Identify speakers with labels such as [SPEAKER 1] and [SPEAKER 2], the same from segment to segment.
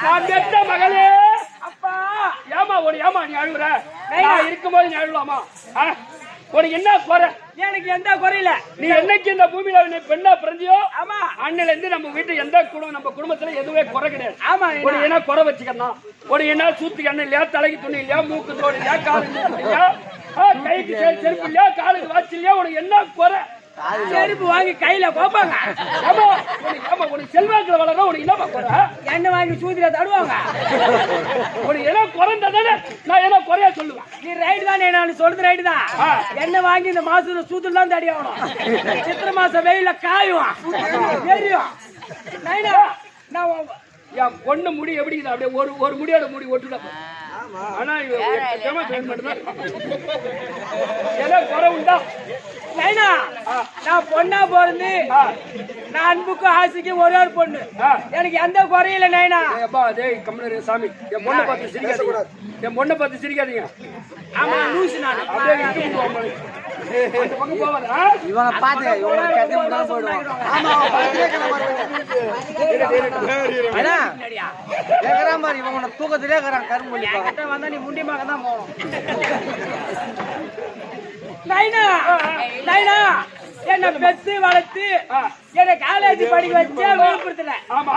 [SPEAKER 1] நான் பெற்ற மகளே. அப்பா ஏமா ஒரு ஏமா நீ அழுகுற? நான் இருக்கும்போது நீ அழுவலாமா? உனக்கு என்ன குறை?
[SPEAKER 2] எனக்கு எந்த குறையில.
[SPEAKER 1] நீ என்னைக்கு இந்த பூமியில நீ பெண்ணா பிறந்தியோ
[SPEAKER 2] ஆமா
[SPEAKER 1] அண்ணில இருந்து நம்ம வீட்டு எந்த நம்ம குடும்பத்துல எதுவே குறை கிடையாது.
[SPEAKER 2] ஆமா
[SPEAKER 1] ஒரு என்ன குறை வச்சுக்கணும்? ஒரு என்ன சூத்துக்கு எண்ணெய் இல்லையா, தலைக்கு துணி இல்லையா, மூக்கு தோடு இல்லையா, காலுக்கு இல்லையா, கைக்கு செருப்பு இல்லையா, காலுக்கு வாட்ச் இல்லையா? உனக்கு என்ன குறை?
[SPEAKER 2] செருப்பு வாங்கி கையில கோப்பாங்க.
[SPEAKER 1] உனக்கு செல்வாக்குல வளர உனக்கு என்ன குறை?
[SPEAKER 2] எண்ணெய் வாங்கி சூதில தடுவாங்க.
[SPEAKER 1] உனக்கு ஏதோ குறைந்தானே நான் ஏதோ குறையா சொல்லுவேன்.
[SPEAKER 2] நீ ரைடு தானே, நான் சொல்றது ரைடு தான். எண்ணெய் வாங்கி இந்த மாசத்துல சூத்துல தான் தடி ஆகணும். சித்திரை மாசம் வெயில காயும் தெரியும். நான்
[SPEAKER 1] என் பொண்ணு முடி எப்படி அப்படியே ஒரு முடியோட முடி ஒட்டுல. ஆனா ஏதோ குறை உண்டா?
[SPEAKER 2] நான் பொண்ணா பிறந்து நான் அன்புக்கும் ஆசைக்கும் ஒரே ஒரு பொண்ணு. எனக்கு எந்த குறையில நைனா.
[SPEAKER 1] கம்முனு சாமி, என் பொண்ணை பார்த்து சிரிக்காதீங்க. என் பொண்ணை பார்த்து சிரிக்காதீங்க.
[SPEAKER 2] ஆமா லூசு நான்
[SPEAKER 3] இவனை பார்த்து இவன் தூக்கத்திலே இருக்கிறான். கரும்பு
[SPEAKER 2] வந்தா நீ முண்டியமாக தான் போகணும். நைனா நைனா என்ன பெத்து வளர்த்து என்ன காலேஜ் படிக்க வச்சா விழுப்புரத்துல.
[SPEAKER 1] ஆமா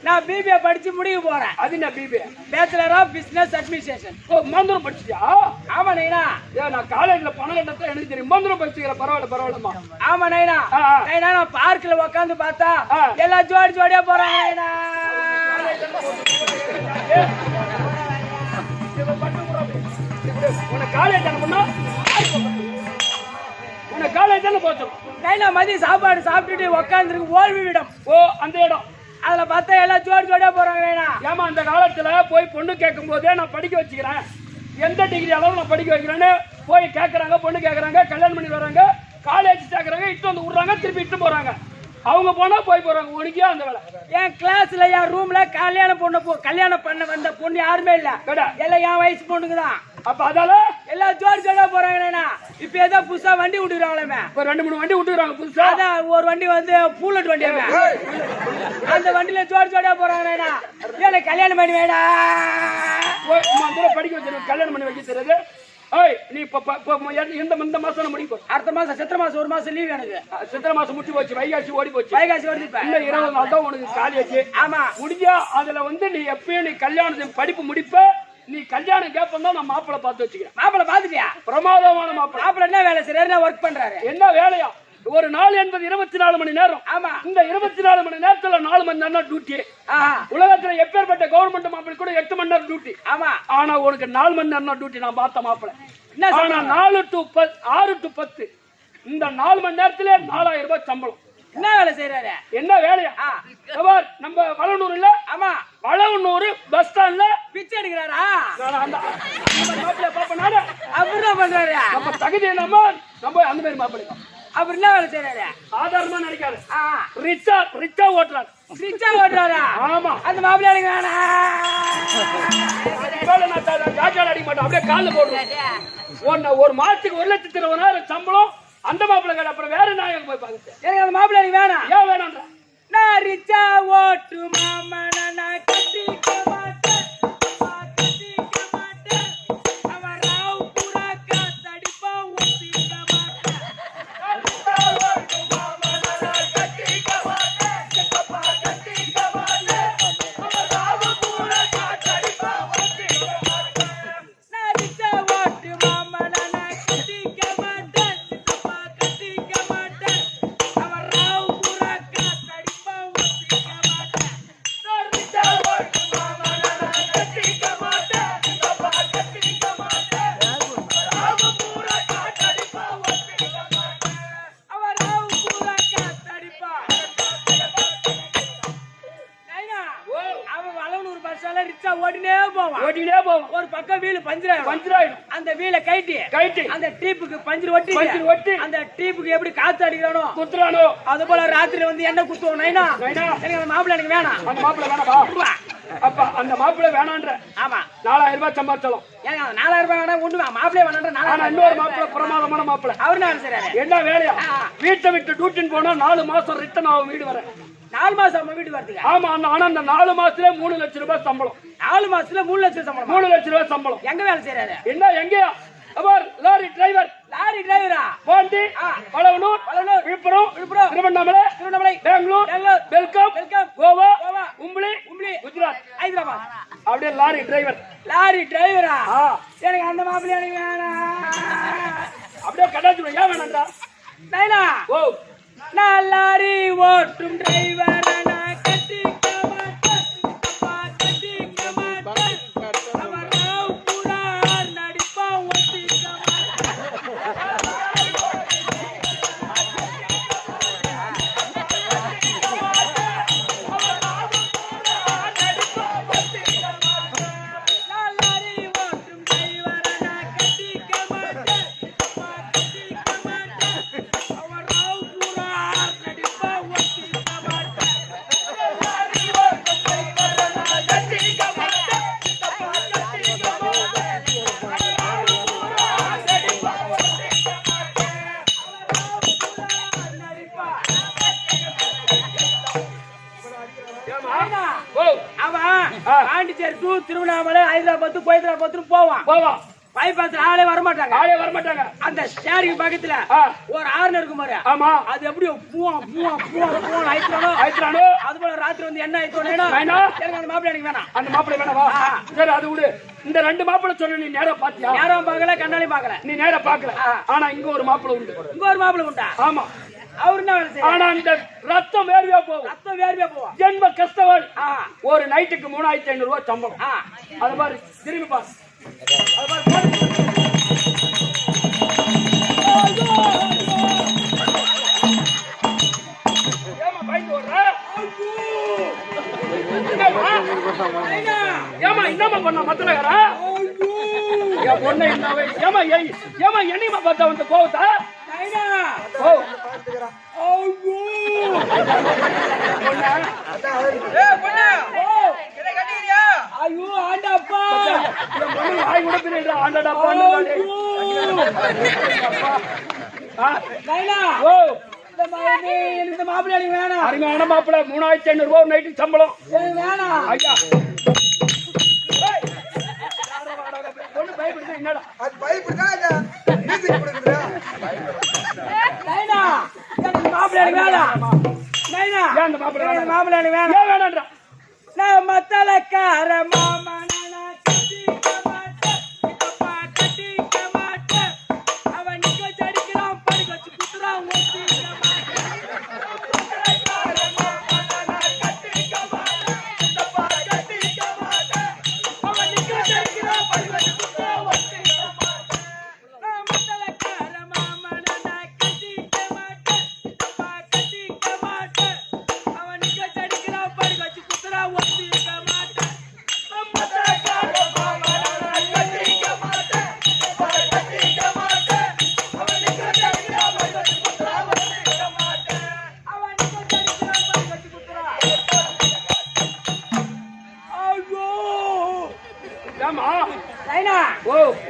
[SPEAKER 2] நான் பிபிஏ படிச்சு முடிக்க போறேன்.
[SPEAKER 1] அது என்ன BBA?
[SPEAKER 2] Bachelor of business administration.
[SPEAKER 1] மந்திரம் படிச்சியா?
[SPEAKER 2] ஆமா நைனா.
[SPEAKER 1] நான் காலேஜ்ல பணம் கட்டத்தான் எனக்கு தெரியும். மந்திரம் படிச்சுக்கிற பரவாயில்லம்மா.
[SPEAKER 2] ஆமா நைனா. நைனா நான் பார்க்ல உட்காந்து பார்த்தா எல்லாம் ஜோடி ஜோடியா போறாங்க நைனா.
[SPEAKER 1] உன காலேஜ் அனுப்புனா உன காலேஜ் தானே போச்சோம்.
[SPEAKER 2] நைனா மதியம் சாப்பாடு சாப்பிட்டுட்டு உட்காந்துருக்கு ஓய்வு இடம்.
[SPEAKER 1] ஓ அந்த இடம்.
[SPEAKER 2] அதுல பார்த்தா எல்லாம் ஜோடி ஜோடியா போறாங்க நைனா.
[SPEAKER 1] ஏமா அந்த காலத்துல போய் பொண்ணு கேட்கும் போதே நான் படிக்க வச்சுக்கிறேன், எந்த டிகிரி அளவு நான் படிக்க வைக்கிறேன்னு போய் கேட்கறாங்க. பொண்ணு கேட்கறாங்க, கல்யாணம் பண்ணி வராங்க, காலேஜ் சேர்க்கறாங்க, இட்டு வந்து விடுறாங்க, திருப்பி இட்டு போறாங்க. அவங்க போனா போய் போறாங்க. உனக்கே அந்த வேலை.
[SPEAKER 2] என் கிளாஸ்ல என் ரூம்ல கல்யாணம் பண்ண வந்த பொண்ணு யாருமே இல்ல. எல்லாம் என் வயசு பொண்ணுங்க தான்.
[SPEAKER 1] அப்ப அதால
[SPEAKER 2] எல்லாம் ஜோடி ஜோடியா போறாங்க. இப்ப ஏதோ புதுசா வண்டி விட்டுறாங்களே.
[SPEAKER 1] இப்ப 2-3 வண்டி விட்டுறாங்க புதுசா.
[SPEAKER 2] அதான் ஒரு வண்டி வந்து பூலட் வண்டி. அந்த வண்டியில ஜோடி ஜோடியா போறாங்க. எனக்கு கல்யாணம் பண்ணி வேடா
[SPEAKER 1] படிக்க வச்சு கல்யாணம் பண்ணி வைக்க தெரியாது. நீ இந்த மாசம் முடிக்க போய்
[SPEAKER 2] அடுத்த மாசம் சித்திரை மாசம் ஒரு மாசம் லீவ். எனக்கு
[SPEAKER 1] சித்திரை மாசம் முடிச்சு போச்சு. வைகாசி ஓடி போச்சு.
[SPEAKER 2] வைகாசி ஓடி
[SPEAKER 1] இன்னும் 20 நாள் தான் உனக்கு காலேஜ்.
[SPEAKER 2] ஆமா
[SPEAKER 1] முடிஞ்சா அதுல நீ எப்பயும் நீ கல்யாணத்தின் படிப்பு முடிப்ப. நீ கல்யாணம் கேப்ப தான் நான் மாப்பிள்ளை பார்த்து வச்சுக்கிறேன்.
[SPEAKER 2] மாப்பிள்ளை பாத்துட்டியா?
[SPEAKER 1] பிரமாதமான மாப்பிள்ளை.
[SPEAKER 2] மாப்பிள்ளை என்ன வேலை செய்யறாரு? ஒர்க் பண்றாரு.
[SPEAKER 1] என்ன வேலையா? ஒரு நாள் என்பது 24 மணி நேரம்.
[SPEAKER 2] ஆமா
[SPEAKER 1] இந்த 24 மணி நேரத்துல 4 மணி நேரம் டியூட்டி. உலகத்துல எப்பேற்பட்ட கவர்மெண்ட் மாப்பிள்ளை கூட 8 மணி நேரம் டியூட்டி.
[SPEAKER 2] ஆமா
[SPEAKER 1] ஆனா உனக்கு 4 மணி நேரம் டியூட்டி. நான் பார்த்த மாப்பிள்ளை 4 to 10 6 to 10 இந்த 4 மணி நேரத்துல 4000 ரூபாய் சம்பளம்.
[SPEAKER 2] என்ன வேலை செய்யறாரு?
[SPEAKER 1] என்ன வேலையா? நம்ம வளவனூர் இல்ல? ஆமா வளவனூர் பஸ் ஸ்டாண்ட்ல
[SPEAKER 2] பிச்சை எடுக்கிறாரா?
[SPEAKER 1] மாப்பிள்ளை பாப்பனாரு
[SPEAKER 2] அவர் என்ன பண்றாரு?
[SPEAKER 1] நம்ம தகுதி நம்ம அந்த மாதிரி மாப்பிள்ளை.
[SPEAKER 2] அவர் என்ன வேலை செய்யறாரு?
[SPEAKER 1] சாதாரணமா நினைக்காரு. ரிச்சா ஓட்டுறாரு.
[SPEAKER 2] ரிச்சா ஓட்டுறாரா?
[SPEAKER 1] ஆமா.
[SPEAKER 2] அந்த மாப்பிள்ளை அடிக்கிறானா?
[SPEAKER 1] ராஜால அடிக்க மாட்டோம், அப்படியே காலில் போடுவோம். ஒரு மாசத்துக்கு 1,20,000 சம்பளம். அந்த மாப்பிள்ளை கடை. அப்புறம் வேற நான் போய் பாக்க.
[SPEAKER 2] எனக்கு அந்த மாப்பிள்ளை எனக்கு வேணாம்.
[SPEAKER 1] ஏன் வேணாம்ன்ற?
[SPEAKER 2] நான் ரிச்சா ஓட்டு மாமா நான் கட்டிக்க மாட்டேன். ஒரு பக்கம் வீல் பஞ்சர் அந்த வீல கைட்டி அந்த டீப்புக்கு பஞ்சர் ஒட்டி அந்த டீப்புக்கு எப்படி காத்து அடிக்கிறானோ குத்துறானோ அது போல ராத்திரி வந்து என்ன குத்துவோம். நைனா எனக்கு அந்த மாப்பிள்ளை எனக்கு வேணாம்.
[SPEAKER 1] அந்த மாப்பிள்ளை வேணாம். அப்ப அந்த மாப்பிள்ளை வேணான்ற.
[SPEAKER 2] ஆமா
[SPEAKER 1] 4000 ரூபாய் சம்பாதிச்சாலும்
[SPEAKER 2] ஏங்க 4000 ரூபாய் வேணா ஒண்ணு மாப்பிள்ளை வேணான்ற.
[SPEAKER 1] இன்னொரு மாப்பிள்ளை பிரமாதமான மாப்பிள்ளை.
[SPEAKER 2] அவர் என்ன செய்றாரு?
[SPEAKER 1] என்ன வேலையா? வீட்டை விட்டு டியூட்டின் போனா 4 மாசம் ரிட்டர்ன் ஆகும் வீடு வர.
[SPEAKER 2] 4 மாசம் நம்ம வீட்டுக்கு வரதுக்கு.
[SPEAKER 1] ஆமா, ஆனா அந்த 4 மாசத்துல 3 லட்சம் ரூபாய் சம்பளம்.
[SPEAKER 2] 4 மாசத்துல 3 லட்சம் சம்பளம்.
[SPEAKER 1] 3 லட்சம் ரூபாய் சம்பளம்.
[SPEAKER 2] எங்க வேலை செய்யறாரு?
[SPEAKER 1] என்ன எங்கயா? அவர் லாரி டிரைவர்.
[SPEAKER 2] லாரி டிரைவரா?
[SPEAKER 1] பாண்டி, பழவனூர், விழுப்புரம், திருவண்ணாமலை, பெங்களூர், வெல்கம், கோவா, உம்பளி, குஜராத்,
[SPEAKER 2] ஹைதராபாத்.
[SPEAKER 1] அப்படியே லாரி டிரைவர்.
[SPEAKER 2] லாரி டிரைவரா? எனக்கு அந்த மாப்பிள்ளை எனக்கு வேணாம்.
[SPEAKER 1] அப்படியே கடாச்சு ஏன் வேணாண்டா?
[SPEAKER 2] நைனா,
[SPEAKER 1] ஓ,
[SPEAKER 2] நான் லாரி ஓட்டும் டிரைவர் நான் கட்டிக்க மாட்டேன். அப்பா கட்டிக்க மாட்டேன். அவன் பூரா நடிப்பா ஒத்திக்க பாண்டிச்சேரி டு திருவண்ணாமலை, ஹைதராபாத், ஹைதராபாத் போவான். பைபாஸ் ஆளே வரமாட்டாங்க. அந்த ஸ்டேரிங் பக்கத்துல ஒரு ஆர்னர் இருக்கும் பாரு.
[SPEAKER 1] ஆமா,
[SPEAKER 2] அது எப்படியோ பூவா ஆயிடுறானோ. அது போல ராத்திரி வந்து என்ன ஆயிடுச்சோம். எனக்கு அந்த மாப்பிள்ளை எனக்கு வேணாம்.
[SPEAKER 1] அந்த மாப்பிள்ளை வேணவா? சரி, அது விடு. இந்த 2 மாப்பிள்ளை சொன்ன நீ நேரா பாத்தியா?
[SPEAKER 2] நேரம் பார்க்கல, கண்ணாலையும் பார்க்கல.
[SPEAKER 1] நீ நேரா பாக்கல. ஆனா இங்க ஒரு மாப்பிள்ளை உண்டு.
[SPEAKER 2] இங்க ஒரு மாப்பிள்ளை உண்டா?
[SPEAKER 1] ஆமா.
[SPEAKER 2] அவரு என்ன வேலை செய்யறாரு?
[SPEAKER 1] ஆனா இந்த ரத்தம் வேர்வையா போகும். ஜென்ம கஷ்டவாள். ஒரு நைட்டுக்கு 3500 ரூபாய் சம்பளம். அது பாரு, திரும்பி பாரு. ஏமா பைக் ஓடுற? ஏமா என்னமா பண்ண மத்தனகரா? என் பொண்ணை என்னவே ஏமா என்னையுமா பார்த்தா வந்து கோவத்தா? ஓ,
[SPEAKER 2] ஐயோ ஆண்டாப்பா,
[SPEAKER 1] வாய் கூட பிரிடா. ஆண்டாடா
[SPEAKER 2] இந்த மாப்பிள்ளை வேணாம்.
[SPEAKER 1] அருமையான மாப்பிள்ளை. 3500 ரூபாய் ஒரு நைட்டுக்கு சம்பளம்.
[SPEAKER 2] வேணாம்
[SPEAKER 1] ஐயா, பொண்ணு பயப்படுது. என்னடா
[SPEAKER 3] அது பயப்படுதா இல்ல மியூசிக் கொடுக்குறா?
[SPEAKER 2] நைனா, எனக்கு மாப்பிள்ளை வேணாம். நைனா,
[SPEAKER 1] ஏன் அந்த மாப்பிள்ளை
[SPEAKER 2] மாப்பிள்ளை வேணாம்.
[SPEAKER 1] ஏன் வேணான்றா?
[SPEAKER 2] நான் மத்தலக்கார மாமா கட்டிக்க மாட்டேன். இப்பப்பா கட்டிக்க மாட்டேன். அவன் நிக்க சடிக்கிறான், படுக்க வச்சு குத்துறான், ஒத்திக்க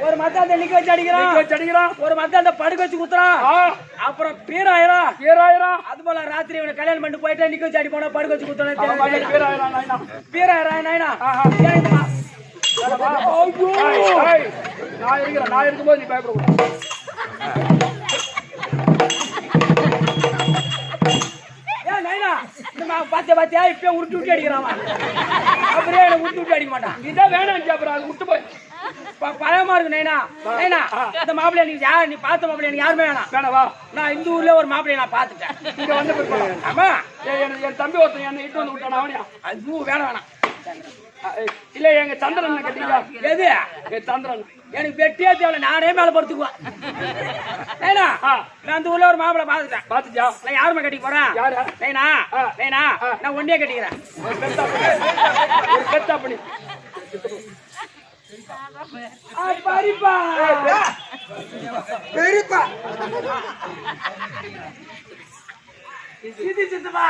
[SPEAKER 2] ஒரு மத்த நிக்க வச்சு அடிக்கிறான், ஒரு மத்த படுக்க வச்சு குத்துறான். அப்புறம் பேராயிரம். அது போல ராத்திரி இவனை கல்யாணம் பண்ணிட்டு போயிட்டா நிக்க வச்சு அடி போனா படுக்க வச்சு குத்துறான். பேராயிரம் நைனா.
[SPEAKER 1] நான் இருக்கும்போது நீ பயப்படக்கூடாது.
[SPEAKER 2] பாத்தியா இப்ப உருட்டு அடிக்கிறான். அப்படியே உருட்டு அடிக்க மாட்டான்.
[SPEAKER 1] இதான் வேணாம். அப்புறம் அது விட்டு போய்
[SPEAKER 2] பயமா இருக்கு. நைனா, இந்த மாப்பிள்ளை நீ பார்த்த மாப்பிள்ளை எனக்கு யாருமே
[SPEAKER 1] வேணவா?
[SPEAKER 2] நான் இந்த ஊர்ல ஒரு மாப்பிள்ளை நான் பாத்துட்டேன்.
[SPEAKER 1] இங்க வந்து
[SPEAKER 2] ஆமா,
[SPEAKER 1] என் தம்பி ஒருத்தன் என்ன இட்டு வந்து விட்டான். அவனியா?
[SPEAKER 2] அது வேணாம்.
[SPEAKER 1] இல்ல, எங்க சந்திரன் கேட்டீங்களா?
[SPEAKER 2] எது
[SPEAKER 1] என் சந்திரன்?
[SPEAKER 2] எனக்கு வெட்டியே தேவை, நானே மேல படுத்துக்குவேன். நான் அந்த ஊர்ல ஒரு மாப்பிள்ளை பாத்துட்டேன்.
[SPEAKER 1] பாத்துச்சா?
[SPEAKER 2] நான் யாருமே கட்டிக்க போறேன்.
[SPEAKER 1] யாரு?
[SPEAKER 2] நான் ஒன்னே கட்டிக்கிறேன்.
[SPEAKER 1] பெத்தா பண்ணி
[SPEAKER 2] பரிப்பா
[SPEAKER 3] பெரியப்பா
[SPEAKER 2] இது சித்தப்பா.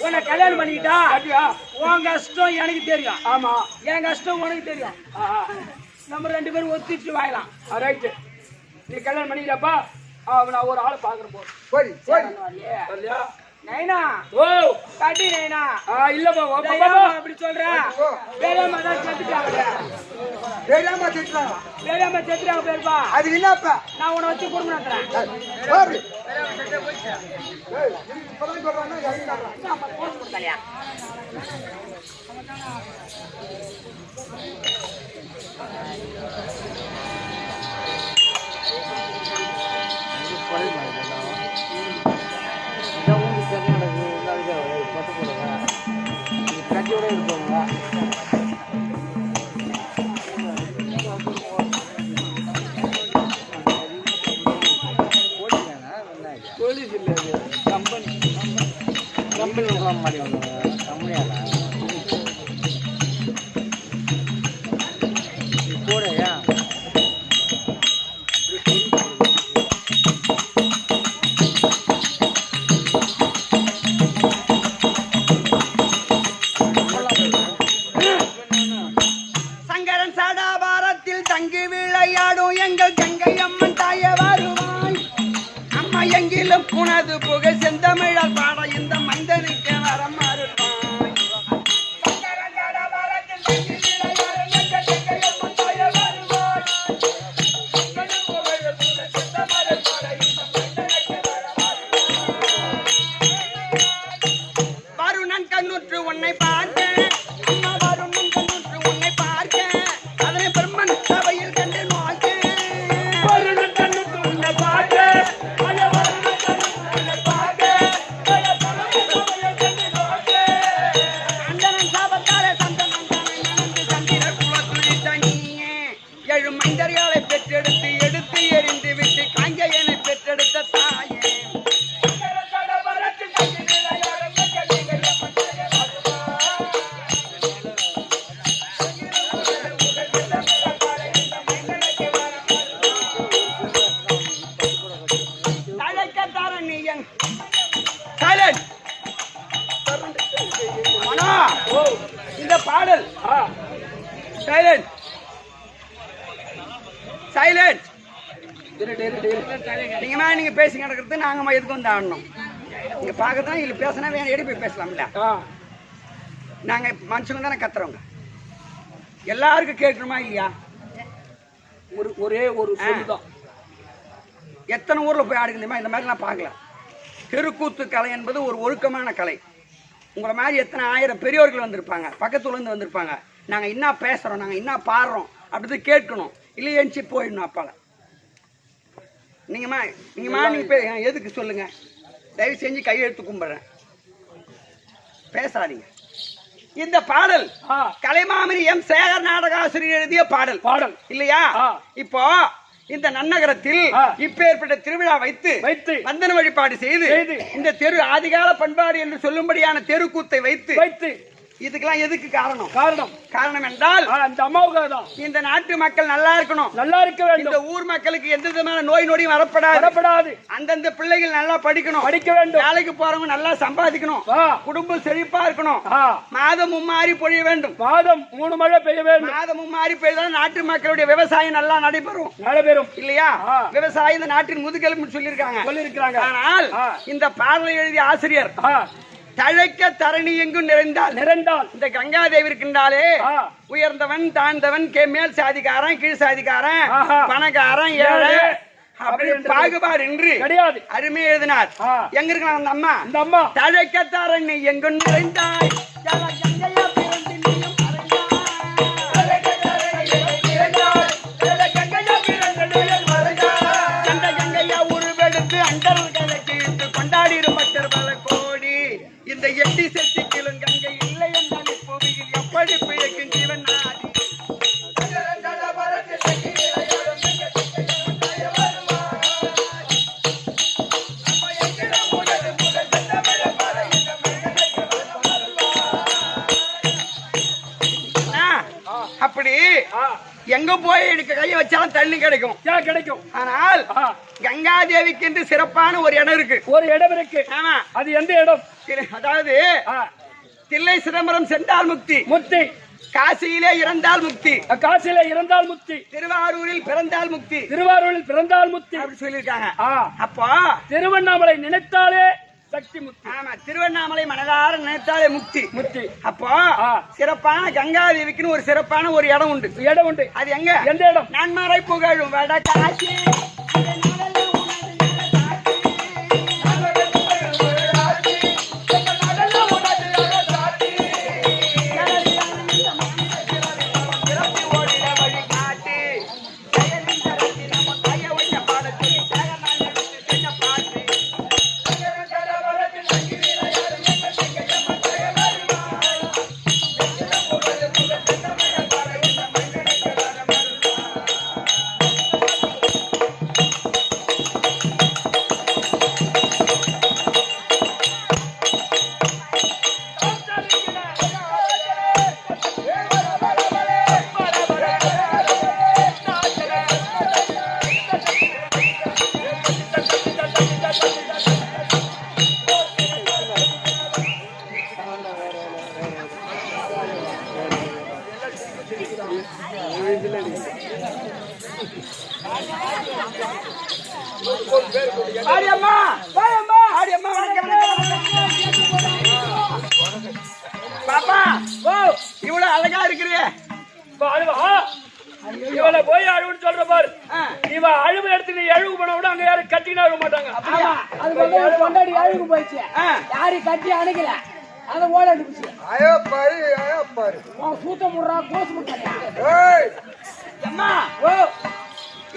[SPEAKER 2] உன்னை கல்யாணம் பண்ணிக்கிட்டா உன் கஷ்டம் எனக்கு தெரியும்.
[SPEAKER 1] ஆமா,
[SPEAKER 2] என் கஷ்டம் உனக்கு தெரியும். நம்ம 2 பேரும் ஒத்திட்டு வாங்கலாம்.
[SPEAKER 1] ரைட்டு. நீ கல்யாணம் பண்ணிக்கிறப்பா நான் ஒரு ஆளை பாக்குறேன் போது
[SPEAKER 3] போய் போய்
[SPEAKER 1] இல்லையா
[SPEAKER 2] நைனா
[SPEAKER 1] ஓ
[SPEAKER 2] கட்டி நைனா
[SPEAKER 1] இல்லப்பா
[SPEAKER 2] அப்படி சொல்ற வேலையாம தான் செத்துட்டாங்க
[SPEAKER 3] வேடாம திட்டலாம்
[SPEAKER 2] வேலையாம செத்துட்டாங்க பேருப்பா
[SPEAKER 3] அது என்னப்பா
[SPEAKER 2] நான் உன்னை வச்சு குடும்பம் நடத்துறேன்
[SPEAKER 3] பாரு ஏய் இப்பதான் சொல்றானே யாரும்
[SPEAKER 2] போஸ்ட் கொடுக்கலையா
[SPEAKER 1] போலீஸ் இல்ல கம்பெனி
[SPEAKER 2] சங்கரன் சடாபாரத்தில் தங்கி விளையாடும் எங்கள் கங்கை அம்மன் தாய வருவாய் அம்மா எங்கிலும் புனது புகழ் செந்தமிழால் பாட இந்த மந்தனுக்கு வரம் மாறுவாய் வருணன் கண்ணுற்று உன்னை பார்த்தேன் அம்மா வருணன் கண்ணுற்று உன்னை பார்த்தேன் அதனை பிரம்மன் சபையில் கண்டு நோக்கேன் அந்தனன் சாபத்தாலே சந்தனம் தானே நனைந்து சந்திர குலத்துளி தனியே எழு மைந்தர்களை பெற்றெடுத்து எடுத்து எறிந்து விட்டு காஞ்சயனை பெற்றெடுத்த தாயே இந்த பாடல் சைலண்ட் சைலண்ட் நீங்க பேசி கிடக்கிறது நாங்க எதுக்கு வந்து ஆடணும் நீங்க பாக்கதான் இல்ல பேசினா வேற எடி போய் பேசலாம்ல நாங்க மனுஷங்க தானே கத்துறவங்க எல்லாருக்கும் கேட்கணுமா இல்லையா
[SPEAKER 1] ஒரே ஒரு சொல்லுதான்
[SPEAKER 2] எத்தனை ஊர்ல போய் ஆடுங்க இந்த மாதிரி நான் பார்க்கல தெருக்கூத்து கலை என்பது ஒரு ஒழுக்கமான கலை உங்களை மாதிரி எத்தனை ஆயிரம் பெரியோர்கள் வந்திருப்பாங்க பக்கத்துல இருந்து வந்திருப்பாங்க நாங்க என்ன பேசுறோம் நாங்க என்ன பாடுறோம் அப்படி கேட்கணும் இல்லையே எஞ்சி போயிடணும் அப்பால நீங்க எதுக்கு சொல்லுங்க தயவு செஞ்சு கையெழுத்து கும்பிடுறேன் பேசாதீங்க இந்த பாடல் கலைமாமணி எம் சேகர் நாடகாசிரியர் எழுதிய பாடல் இல்லையா இப்போ இந்த நன்னகரத்தில் இப்பேற்பட்ட திருவிழா வைத்து வந்தன வழிபாடு செய்து இந்த தெரு ஆதிகால பண்பாடு என்று சொல்லும்படியான தெருக்கூத்தை வைத்து இதுக்கெல்லாம் எதுக்கு காரணம் என்றால்
[SPEAKER 1] அந்த அம்மாவுக்காக தான்
[SPEAKER 2] இந்த நாட்டு மக்கள் நல்லா இருக்கணும்
[SPEAKER 1] நல்லா இருக்க வேண்டும்
[SPEAKER 2] இந்த ஊர் மக்களுக்கு எந்த விதமான நோய் நொடியும் வரப்படாது அந்தந்த பிள்ளைகள் நல்லா படிக்க வேண்டும் வேலைக்கு போறவங்க நல்லா சம்பாதிக்கணும் குடும்பம் செழிப்பா இருக்கணும் மாதம் மும்மாறி பொழிய வேண்டும்
[SPEAKER 1] மாதம் 3 மழை பெய்ய வேண்டும்
[SPEAKER 2] மாதம் மும்மாறி பெய்தால் நாட்டு மக்களுடைய விவசாயம் நல்லா நடைபெறும் இல்லையா விவசாயம் இந்த நாட்டின் முதுகெலும்பு சொல்லியிருக்காங்க ஆனால் இந்த பாடலை எழுதிய ஆசிரியர் தழைக்க தரணி எங்கும் நிறைந்தால் இந்த கங்காதேவி இருக்கின்றாலே உயர்ந்தவன் தாழ்ந்தவன் மேல் சாதிக்காரன் கீழ் சாதிக்காரன் பணக்காரன் ஏழை அப்படி பாகுபாடு என்று
[SPEAKER 1] கிடையாது
[SPEAKER 2] அருமை எழுதினார் எங்க இருக்கலாம் அந்த அம்மா தழைக்க தரணி எங்கும் நிறைந்தாய் கொண்டாடி மட்டர் பல கோடி இந்த எட்டி செட்டிக்கிலும் கங்கை இல்லை என்றால் இப்போதையில் எப்படி பிழைக்கும் ஜீவன் நாடி அப்படி எங்க போய் கையை வச்சாலும் தண்ணி கிடைக்கும் ஆனால் கங்காதேவிக்கு என்று சிறப்பான ஒரு இடம் இருக்கு ஆமா அது எந்த இடம் அதாவது தில்லை சிதம்பரம் சென்றால் முக்தி
[SPEAKER 3] காசியிலே இறந்தால் முக்தி,
[SPEAKER 1] காசியில இறந்தால் முக்தி,
[SPEAKER 3] திருவாரூரில் பிறந்தால் முக்தி,
[SPEAKER 1] திருவாரூரில் பிறந்தால் முக்தி
[SPEAKER 3] அப்படி சொல்லியிருக்காங்க. அப்போ
[SPEAKER 1] திருவண்ணாமலை நினைத்தாலே சக்தி முக்தி.
[SPEAKER 3] ஆமா, திருவண்ணாமலை மனதார நினைத்தாலே முக்தி
[SPEAKER 1] முக்தி.
[SPEAKER 3] அப்போ சிறப்பான கங்காதேவிக்குன்னு ஒரு சிறப்பான ஒரு இடம் உண்டு.
[SPEAKER 1] இடம் உண்டு.
[SPEAKER 3] அது எங்க?
[SPEAKER 1] எந்த இடம்?
[SPEAKER 3] நன்மறை புகழும் வட காசி.
[SPEAKER 2] ஆடியம்மா வாயம்மா
[SPEAKER 3] ஆடியம்மா வணக்கம். பாப்பா,
[SPEAKER 2] ஓ
[SPEAKER 3] இவ்வளவு அழகா இருக்கிறியே.
[SPEAKER 1] அழுவா இவளை போய் அழுவுன்னு சொல்ற பாரு. இவ அழுவு எடுத்து நீ அழுவு பண்ண விட அங்க யாரும் கட்டினா இருக்க மாட்டாங்க.
[SPEAKER 2] ஆமா, அது வந்து ஒரு கொண்டாடி அழுகு போயிடுச்சு. யாரையும் கட்டி அணைக்கல, அதை ஓட அடிச்சு.
[SPEAKER 3] ஐயோ பாரு, ஐயோ பாரு.
[SPEAKER 2] சூத்த முடுறா, கோசு முட்டாயா.
[SPEAKER 3] அம்மா,
[SPEAKER 2] ஓ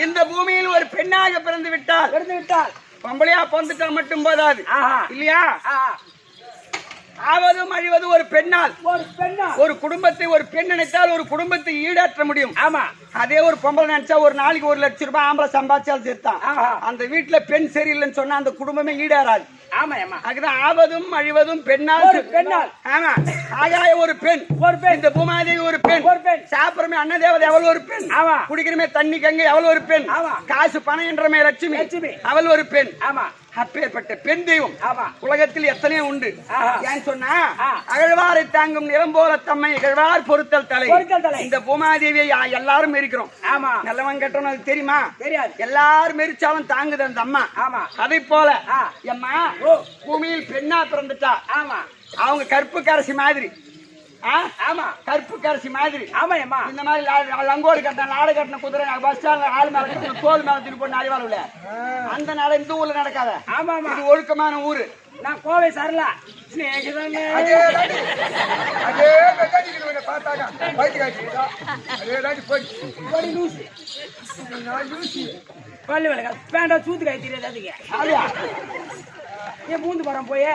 [SPEAKER 3] இந்த பூமியில் ஒரு பெண்ணாக பிறந்து விட்டால், பொம்பளையா பிறந்துட்டா மட்டும் போதாது இல்லையா? ஆவதும் அழிவது ஒரு பெண்ணால். ஒரு குடும்பத்தை ஒரு பெண் நினைத்தால் ஒரு குடும்பத்தை ஈடாற்ற முடியும்.
[SPEAKER 2] ஆமா,
[SPEAKER 3] அதே ஒரு பொம்பளை நினைச்சா ஒரு நாளைக்கு 1 லட்சம் ரூபாய் ஆம்பளை சம்பாதிச்சாலும் சேர்த்தான். அந்த வீட்டுல பெண் சரியில்லைன்னு சொன்னா அந்த குடும்பமே ஈடாராது.
[SPEAKER 2] ஆமா ஆமா,
[SPEAKER 3] அதுதான் ஆவதும் அழிவதும் பெண்ணால். ஆமா, ஆகாய ஒரு பெண், இந்த பூமாதேவி ஒரு பெண், சாப்பிடமே அன்ன தேவதை அவள் ஒரு பெண், குடிக்கிறமே தண்ணி கங்கை அவள் ஒரு பெண், காசு பணம் என்றமே லட்சுமி அவள் ஒரு பெண். ஆமா, அப்பேற்பட்ட பெண் தெய்வம் உலகத்தில் எத்தனையோ உண்டு. ஏன் சொன்னா அகழ்வாரை தாங்கும் நிலம் போல தம்மை இகழ்வார் பொறுத்தல் தலை. இந்த பூமாதேவியை எல்லாரும் இருக்கிறோம். ஆமா, நல்லவன் கட்டணும் அது தெரியுமா? தெரியாது. எல்லாரும் மெரிச்சாலும் தாங்குது அந்த அம்மா. ஆமா, அதை போல அம்மா பூமியில் பெண்ணா பிறந்துட்டா. ஆமா, அவங்க கற்பு கரசி மாதிரி. ஆமா, கற்பு கரசி மாதிரி. ஆமா, இந்த மாதிரி லங்கோடு கட்டின நாடு கட்டின குதிரை பஸ் ஸ்டாண்ட்ல ஆள் மேல கட்டின தோல் மேல திருப்பி போட்டு அறிவாளு அந்த நாடு இந்த ஊர்ல நடக்காத. ஆமா, இது ஒழுக்கமான ஊரு.
[SPEAKER 2] நான் கோவை சரலா பள்ளி வேலை பேண்டா சூத்து காய் தெரியாது. அதுக்கு ஏன் பூந்து போறோம் போய்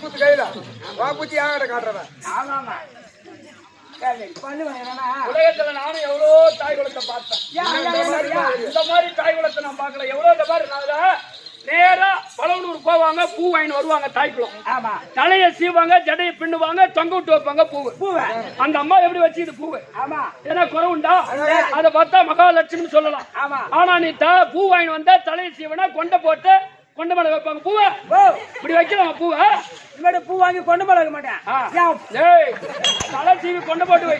[SPEAKER 3] கூத்து கையில பூச்சி யாங்கிட்ட காட்டுறவன்.
[SPEAKER 2] ஆமா ஆமா, பள்ளி வேலைனா
[SPEAKER 1] உலகத்துல நானும் எவ்வளவு தாய் குலத்தை பார்த்தேன். இந்த மாதிரி தாய் குலத்தை நான் பார்க்கல. எவ்வளவு இந்த மாதிரி நேரா பழவனூர் போவாங்க, பூ வாங்கிட்டு வருவாங்க தாய்க்குளம். ஆமா, தலையை சீவாங்க, ஜடையை பின்னுவாங்க, தொங்க விட்டு வைப்பாங்க பூவை. அந்த அம்மா எப்படி வச்சு இது பூவை? ஆமா, ஏன்னா குறவுண்டா அதை பார்த்தா மகாலட்சுமி சொல்லலாம். ஆமா, ஆனா நீ பூ வாங்கிட்டு வந்தா தலையை சீவனா கொண்டை போட்டு கொண்ட மேல வைப்பாங்க பூவை. இப்படி வைக்கலாம் பூவை.
[SPEAKER 2] இவட பூ வாங்கி கொண்டு போக மாட்டேன்.
[SPEAKER 1] தலை சீவி கொண்டு போட்டு வை.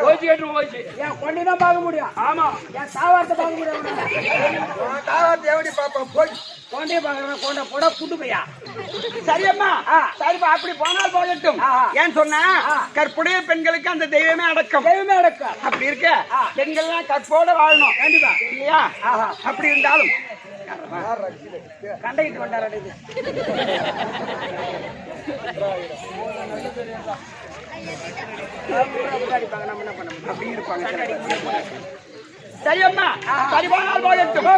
[SPEAKER 1] ஓய்ச்சி கேட்டு ஓய்ச்சி
[SPEAKER 2] என் கொண்டிதான் பார்க்க முடியும்.
[SPEAKER 1] ஆமா,
[SPEAKER 2] என் சாவாரத்தை பார்க்க முடியும்.
[SPEAKER 3] எப்படி பாப்பா போய்
[SPEAKER 2] கொண்டே பாக்குறேன். கொண்ட போட கூட்டு போயா.
[SPEAKER 3] சரியம்மா, சரிப்பா, அப்படி போனால் போகட்டும். ஏன் சொன்னா கற்புடைய பெண்களுக்கு அந்த தெய்வமே அடக்கம். அப்படி இருக்க பெண்கள்லாம் கற்போட வாழணும். கண்டிப்பா இல்லையா? அப்படி இருந்தாலும்
[SPEAKER 2] கண்டைக்கிட்டு வந்தாரு.
[SPEAKER 3] அப்படி இருப்பாங்க. சரியம்மா, சரி போனால் போகட்டும்.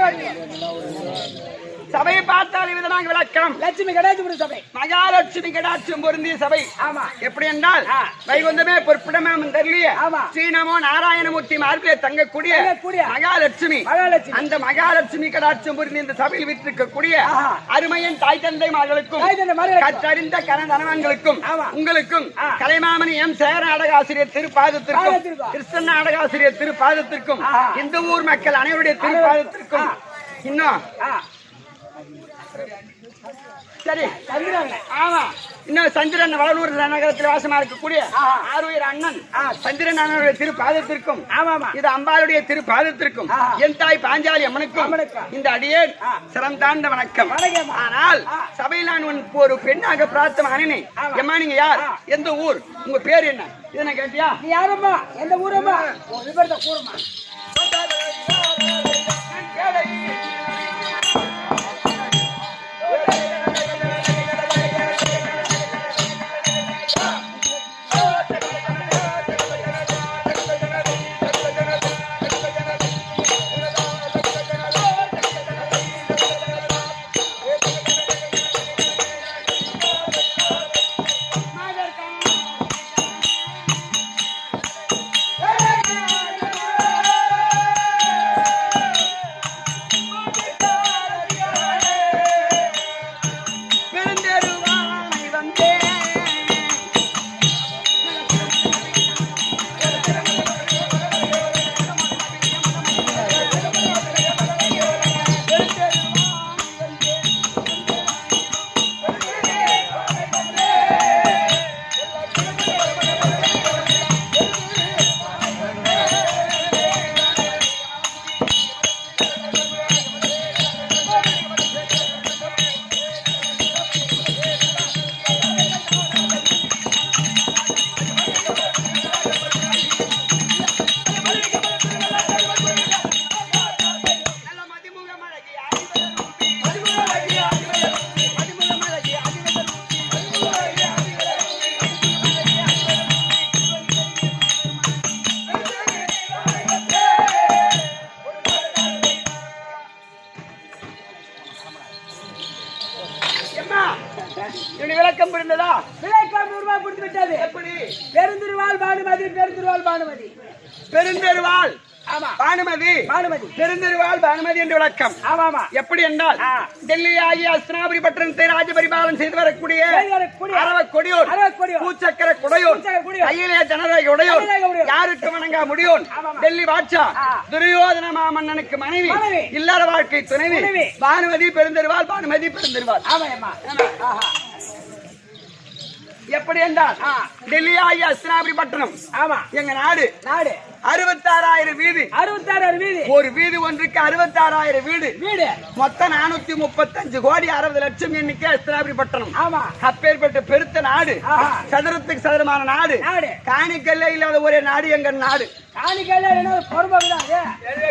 [SPEAKER 3] சபையை பார்த்தால் இதுதான் விளக்கம்.
[SPEAKER 2] லட்சுமி கடாட்சி சபை,
[SPEAKER 3] மகாலட்சுமி கடாட்சியம் பொருந்திய சபை. ஆமா, எப்படி என்றால் வைகுந்தமே பொற்பிடமாம் தெரியலையே. ஸ்ரீநமோ நாராயணமூர்த்தி மார்பிலே தங்கக்கூடிய மகாலட்சுமி. அந்த மகாலட்சுமி கடாட்சியம் பொருந்திய இந்த சபையில் விட்டிருக்கக்கூடிய அருமையின் தாய் தந்தை மகளுக்கும் கற்றறிந்த கனதனவன்களுக்கும் உங்களுக்கும் கலைமாமணி எம் சேர நாடகாசிரியர் திருப்பாதத்திற்கும் கிருஷ்ணன் நாடகாசிரியர் திருப்பாதத்திற்கும் இந்த ஊர் மக்கள் அனைவருடைய திருப்பாதத்திற்கும் இன்னும் சரி
[SPEAKER 2] சந்திரன்.
[SPEAKER 3] ஆமா இன்னும் சந்திரன் வளனூர் நகரத்தில் வாசமா இருக்கக்கூடிய ஆறுயிர் அண்ணன் சந்திரன் அண்ணனுடைய திருப்பாதத்திற்கும்
[SPEAKER 2] ஆமாமா
[SPEAKER 3] இது அம்பாளுடைய திருப்பாதத்திற்கும் என் தாய் பாஞ்சாலி அம்மனுக்கும் இந்த அடியே சிரம் தாண்ட வணக்கம். ஆனால் சபையில் நான் ஒரு பெண்ணாக பிரார்த்தனை எம்மா நீங்க யார் எந்த ஊர் உங்க பேர் என்ன இதை கேட்டியா?
[SPEAKER 2] நீ யாரம்மா எந்த ஊரம்மா? கூறமா
[SPEAKER 3] விளக்கம் புரிந்ததா?
[SPEAKER 2] விளக்கம் உருவாக்கி விட்டது. எப்படி? பெருந்திருவாள் பானுமதி, பெருந்திருவாள் பானுமதி,
[SPEAKER 3] பெருந்திருவாள்
[SPEAKER 2] ஆமா
[SPEAKER 3] பானுமதி,
[SPEAKER 2] பானுமதி,
[SPEAKER 3] பெருந்திருவாள் பானுமதி என்று விளக்கம்.
[SPEAKER 2] ஆமாமா
[SPEAKER 3] எப்படி என்றால் டெல்லி ஆகிய அஸ்தினாபுரி பட்டணத்தை ராஜபரிபாலனம் செய்து வரக்கூடிய அரவ கொடியோர், பூச்சக்கர குடையோர், கையிலே ஜனநாயக உடையோர், யாருக்கு வணங்கா முடியோன் டெல்லி பாட்சா துரியோதன மாமன்னனுக்கு மனைவி, இல்லற வாழ்க்கை துணைவி பானுமதி பெருந்திருவாள், பானுமதி பெருந்திருவாள். எப்படி என்றால் டெல்லி ஆகிய அஸ்தினாபுரி பட்டணம்
[SPEAKER 2] ஆமா
[SPEAKER 3] எங்க நாடு 66,000 வீடு,
[SPEAKER 2] 66,000 வீடு,
[SPEAKER 3] ஒரு வீடு ஒன்றுக்கு 66,000 வீடு, மொத்தம் 435 கோடி 60 லட்சம் எண்ணிக்கை அஸ்தினாபுரி பட்டணம்.
[SPEAKER 2] ஆமா
[SPEAKER 3] அப்பேற்பட்ட பெருத்த நாடு, சதுரத்துக்கு சதுரமான நாடு, காணிக்கல்ல இல்லாத ஒரே நாடு எங்க நாடு.
[SPEAKER 2] காணிக்கல்ல என்ன பொறுப்பாகுதா?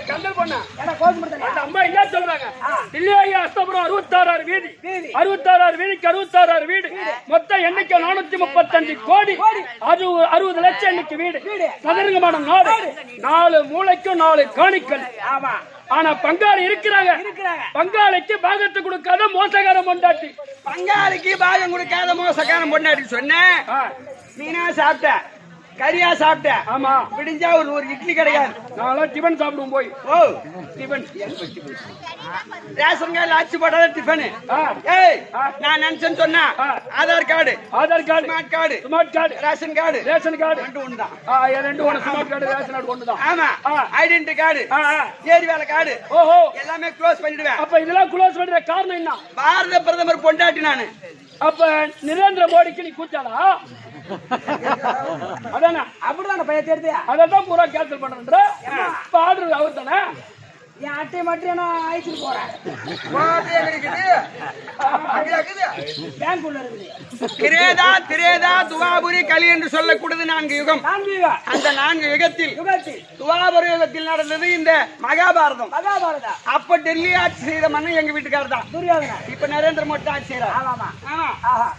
[SPEAKER 3] கந்தல் பொண்ணா
[SPEAKER 2] என்ன கோசப்படுறீங்க?
[SPEAKER 1] அந்த அம்மா என்ன சொல்றாங்க? தில்லியாகி அஸ்தபுரம் 66,000 வீடு, 66,000 வீடுக்கு 66,000 வீடு, மொத்த எண்ணிக்கை 435 கோடி 60 லட்சம் எண்ணிக்கை வீடு, சதுரங்கமான நாடு, 4 மூளைக்கும் 4 காணிக்கல்.
[SPEAKER 2] ஆமா
[SPEAKER 1] ஆனா பங்காளி இருக்கிறாங்க, பங்காளிக்கு பாகத்தை கொடுக்காத மோசக்காரன் பொண்டாட்டி,
[SPEAKER 3] பங்காளிக்கு பாகம் கொடுக்காத மோசக்காரன் பொண்டாட்டி சொன்னேன். மீனா சாப்பிட்ட, கரியா சாப்பிட்ட,
[SPEAKER 1] ஆமா
[SPEAKER 3] விடிஞ்சா ஒரு இட்லி கிடையாது.
[SPEAKER 1] நான் டிபன் சாப்பிடுவோம் போய்.
[SPEAKER 3] ஓ டிபன் ரேஷன் கார்டு ஆட்சி போட்டாதான் டிபன். ஏய் நான் நினைச்சேன்னு சொன்னா Aadhaar card, smart card, ration card ரெண்டு ஒண்ணுதான்.
[SPEAKER 1] ரெண்டு ஒண்ணு, ஸ்மார்ட் கார்டு ரேஷன் கார்டு ஒண்ணுதான்.
[SPEAKER 3] ஆமா ஐடென்டி கார்டு, ஏரி வேலை கார்டு,
[SPEAKER 1] ஓஹோ
[SPEAKER 3] எல்லாமே க்ளோஸ் பண்ணிடுவேன்.
[SPEAKER 1] அப்ப இதெல்லாம் க்ளோஸ் பண்ற காரணம் என்ன?
[SPEAKER 3] பாரத பிரதமர் பொண்டாட்டி நானு.
[SPEAKER 1] அப்ப நரேந்திர மோடிக்கு நீ கூச்சாடா? அதானே?
[SPEAKER 2] அப்படிதான் பையன் தெரியுது.
[SPEAKER 1] அதான் பூரா கேன்சல் பண்ற ஆர்டர் அவர் தானே.
[SPEAKER 2] என் அட்டை மட்டும் நான் அழைச்சிட்டு போறேன். பேங்க் உள்ள இருக்குது.
[SPEAKER 3] திரேதா துவாபுரி கலி என்று சொல்லக்கூடியது 4 யுகம். அந்த 4 யுகத்தில் துவாபுர யுகத்தில் நடந்தது இந்த மகாபாரதம். அப்ப டெல்லி ஆட்சி செய்த மன்னன் எங்க வீட்டுக்காரர் தான்
[SPEAKER 2] துரியோதனா.
[SPEAKER 3] இப்ப நரேந்திர மோடி ஆட்சி செய்யறாரு.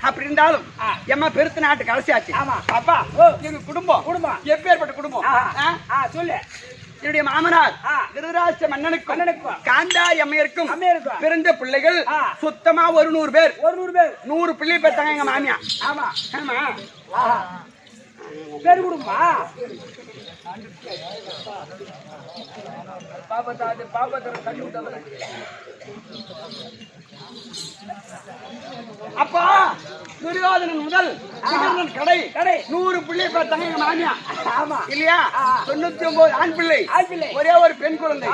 [SPEAKER 3] அப்படி இருந்தாலும் எம்மா பெருத்த நாட்டுக்கு அரசு ஆச்சு. அப்பா எங்க குடும்பம் எப்பேற்பட்ட குடும்பம்
[SPEAKER 2] சொல்லு.
[SPEAKER 3] என்னுடைய மாமனார் திருதராஷ்டிர மன்னனுக்கும் காந்தாரி அம்மையருக்கும் பிறந்த பிள்ளைகள் சுத்தமா ஒரு 100 பேர். 100 பிள்ளை பெற்றாங்க எங்க மாமியா.
[SPEAKER 2] ஆமா
[SPEAKER 3] ஆமா
[SPEAKER 2] பேரு குடும்பமா?
[SPEAKER 3] அப்பா துரியோதனன் முதல் விகர்ணன் கடை 100 பிள்ளை பார்த்தாங்க எங்க மாமியா.
[SPEAKER 2] ஆமா
[SPEAKER 3] இல்லையா? 99 ஆண் பிள்ளை, ஒரே ஒரு பெண் குழந்தை.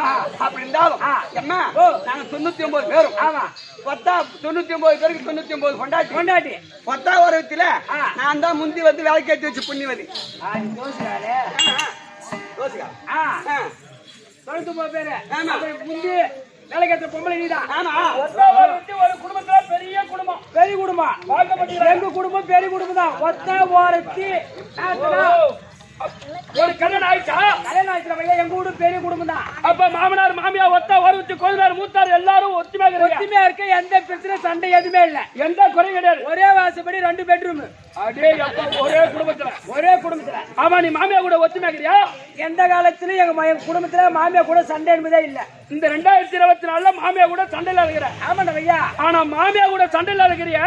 [SPEAKER 3] அப்படி இருந்தாலும் அம்மா நாங்க 99 பேரும்.
[SPEAKER 2] ஆமா
[SPEAKER 3] 99 பேருக்கு 99 கொண்டாட்டி 10 வருவத்துல நான் தான் முந்தி வந்து வேலைக்கு ஏற்றி வச்சு புண்ணியவதி.
[SPEAKER 2] யோசிக்காலே
[SPEAKER 3] யோசிக்கா
[SPEAKER 2] 99 பேரு முந்தி வேலைக்கு பொம்பளை நீதான்.
[SPEAKER 1] ஒரு குடும்பத்துல பெரிய குடும்பம்
[SPEAKER 2] எங்க குடும்பம் பெரிய குடும்பம் தான். ஒத்த ஓரத்தி
[SPEAKER 1] ஒரு கல்யாணம் ஆயிடுச்சா?
[SPEAKER 2] கல்யாணம் ஆயிடுச்சு பையா. எங்க வீடு பெரிய குடும்பம் தான்.
[SPEAKER 1] அப்ப மாமனார் மாமியா ஒத்த ஒருத்தி கொழுந்தார் மூத்தார் எல்லாரும் ஒத்துமையா
[SPEAKER 2] இருக்க. எந்த பிரச்சனை சண்டை எதுவுமே இல்ல.
[SPEAKER 1] எந்த குறையும் கிடையாது.
[SPEAKER 2] ஒரே வாசப்படி 2 பெட்ரூம்.
[SPEAKER 1] அடே அப்பா ஒரே குடும்பத்துல. ஆமா நீ மாமியா கூட ஒத்துமையா?
[SPEAKER 2] எந்த காலத்திலும் எங்க குடும்பத்துல மாமியா கூட சண்டை என்பதே இல்ல.
[SPEAKER 1] இந்த 2024 மாமியா கூட சண்டையில இருக்கிற.
[SPEAKER 2] ஆமாண்டா பையா.
[SPEAKER 1] ஆனா மாமியா கூட சண்டையில இருக்கிறிய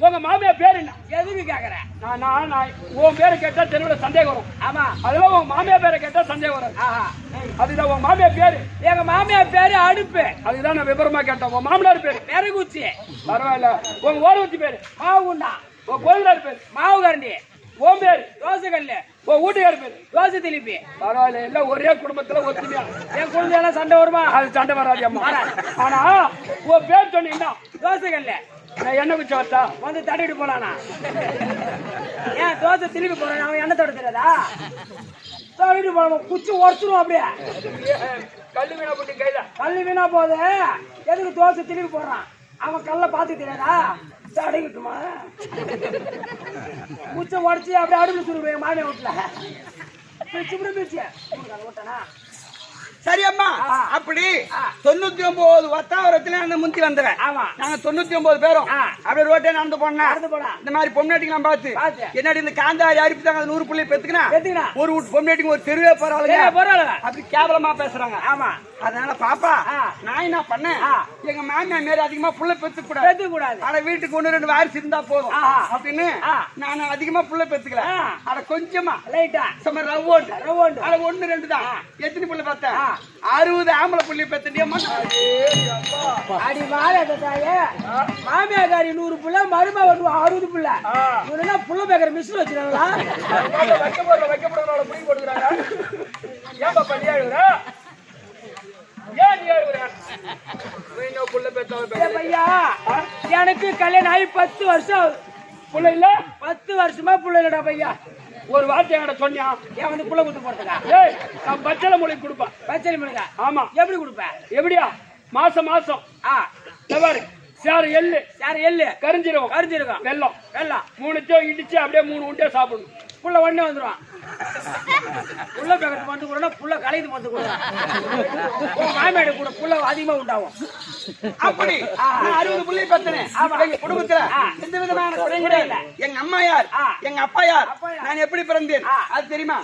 [SPEAKER 1] உங்க மாமியா பேர் என்ன?
[SPEAKER 2] எதுக்கு கேக்குறேன்?
[SPEAKER 1] நான் உன் பேரை கேட்டா தெருவில் சந்தேகம் வரும்.
[SPEAKER 2] ஆமா
[SPEAKER 1] அதெல்லாம் உங்க மாமியா பேரை கேட்டா சந்தேகம் வரும். அதுதான் உங்க மாமியா பேரு.
[SPEAKER 2] எங்க மாமியா பேரு அடுப்பு.
[SPEAKER 1] அதுதான் நான் விவரமா கேட்டேன். உங்க மாமனார் பேரு
[SPEAKER 2] பெருகுச்சி.
[SPEAKER 1] பரவாயில்ல. உங்க ஓரவத்தி பேரு
[SPEAKER 2] மாவுண்டா.
[SPEAKER 1] உங்க கோயிலார் பேரு
[SPEAKER 2] மாவு கரண்டி.
[SPEAKER 1] உன் பேரு
[SPEAKER 2] தோசை கல்லு.
[SPEAKER 1] உன் வீட்டுக்கார் பேரு
[SPEAKER 2] தோசை திலிப்பி.
[SPEAKER 1] பரவாயில்ல. எல்லாம் ஒரே குடும்பத்துல ஒத்துமையா.
[SPEAKER 2] என் குழந்தை எல்லாம் சண்டை வருமா?
[SPEAKER 1] அது சண்டை வராது அம்மா. ஆனா உன் பேர் சொன்னீங்கன்னா
[SPEAKER 2] தோசை கல்லு.
[SPEAKER 1] நான் என்ன குச்சி வரட்டா
[SPEAKER 2] வந்து தட்டிட்டு போலானா? ஏன் தோசை திருப்பி போறான்? அவன் என்ன தட தெரியாதா? தட்டிட்டு போன குச்சி உடச்சிடும். அப்படியே
[SPEAKER 1] கல்லு வீணா போட்டு கையில
[SPEAKER 2] கல்லு வீணா போகுது. எதுக்கு தோசை திருப்பி போடுறான்? அவன் கல்ல பாத்து தெரியாதா? தடைக்கிட்டுமா குச்சை உடச்சி அப்படியே அடுப்பு சுருவேன் மாமியா வீட்டுல பிரிச்சு ஓட்டனா.
[SPEAKER 3] சரி அம்மா. அப்படி 99 வத்தாவரத்துல அந்த முந்தி வந்தவன். நாங்க 99 பேரும் அப்படியே ரோட்டே நடந்து போனா இந்த மாதிரி பொம்னாட்டிக்கு பார்த்து என்னடி இந்த காந்தாரி அரிப்பு தாங்க 100 புள்ளி பெத்துக்கினா ஒரு பொம்னாட்டிக்கு ஒரு தெருவே பரவாயில்ல அப்படி கேவலமா பேசுறாங்க.
[SPEAKER 2] ஆமா
[SPEAKER 3] அதனால பாப்பா நான் என்ன பண்ணேன், எங்க மாமியா மாரி அதிகமா புள்ள பெத்துக்க கூடாது. ஆனா வீட்டுக்கு 1-2 வாரிசு இருந்தா போதும் அப்படின்னு நான் அதிகமா புள்ள பெத்துக்கல. அட கொஞ்சமா லைட்டா சும்மா ரவுண்ட் அட 1-2 தான். எத்தனை புள்ள பார்த்தேன்? 60 ஆம்பளை புள்ளி பெத்துட்டியம்மா.
[SPEAKER 2] அடி மாலையே மாமியாக்காரி 100 புள்ள மருமா 60 புள்ள. இவனா புள்ள பேக்கற மிஷின் வச்சிருக்காங்களா?
[SPEAKER 1] வைக்க போறவங்கள புடி போட்டுறாங்க. ஏன் பாப்பா நீ அழுகுற? ஏன் நீ அழுகுற? நீ புள்ள பெத்தவ
[SPEAKER 2] பையா எனக்கு கல்யாணம் ஆகி 10 வருஷம்
[SPEAKER 1] புள்ள இல்ல.
[SPEAKER 2] 10 வருஷமா புள்ள இல்லடா பையா.
[SPEAKER 1] ஒரு வார்த்தை என்கிட்ட சொன்னியா?
[SPEAKER 2] ஏன் வந்து புள்ள குத்து போறதுக்கா?
[SPEAKER 1] ஏய் நான் பச்சளை மொழிக்கு கொடுப்பேன்.
[SPEAKER 2] பச்சளை மொழிக்கா?
[SPEAKER 1] ஆமா.
[SPEAKER 2] எப்படி கொடுப்பேன்?
[SPEAKER 1] எப்படியா? மாசம் பாரு சார் எள்ளு கரிஞ்சிருக்கும் வெல்லம் 3 இடிச்சு அப்படியே 3 உண்டே சாப்பிடணும்.
[SPEAKER 2] புள்ள உடனே வந்துருவான். புள்ள பேக்கெட் வந்து கூட புள்ள கலைது வந்து கூட மாமியாடு கூட புள்ள அதிகமா உண்டாகும்.
[SPEAKER 3] அப்படி 60 புள்ளி பத்தனே குடும்பத்துல எந்த விதமான குறை கிடையாது. எங்க அம்மா யார், எங்க அப்பா யார், நான் எப்படி பிறந்தேன் அது தெரியுமா?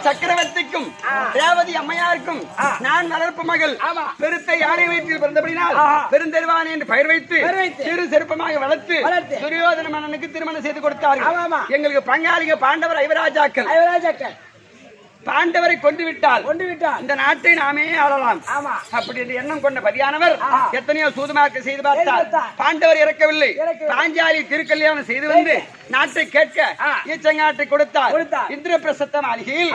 [SPEAKER 3] சக்கரவர்த்திக்கும் ரேவதி அம்மையாருக்கும் நான் வளர்ப்பு மகள் பெருத்த யானை வயிற்றில் பிறந்தபடினால் பெருந்தெருவான் என்று பெயர் வைத்து சிறு செருப்பமாக வளர்த்து துரியோதன மன்னனுக்கு திருமணம் செய்து கொடுத்தார்கள். எங்களுக்கு பங்காளிக பாண்டவர் ஐவராஜாக்கள். பாண்டவரை கொண்டு விட்டால் இந்த நாட்டை நாமே ஆளலாம். அப்படி என்று எண்ணம் கொண்ட பதியானவர் எத்தனையோ சூதுமாக்க செய்து பார்த்தார். பாண்டவர் இறக்கவில்லை. பாஞ்சாலி திருக்கல்யாணம் செய்து வந்து நாட்டை கேட்க ஈச்சங்காட்டை கொடுத்தார். இந்திரபிரசத்த மாளிகையில்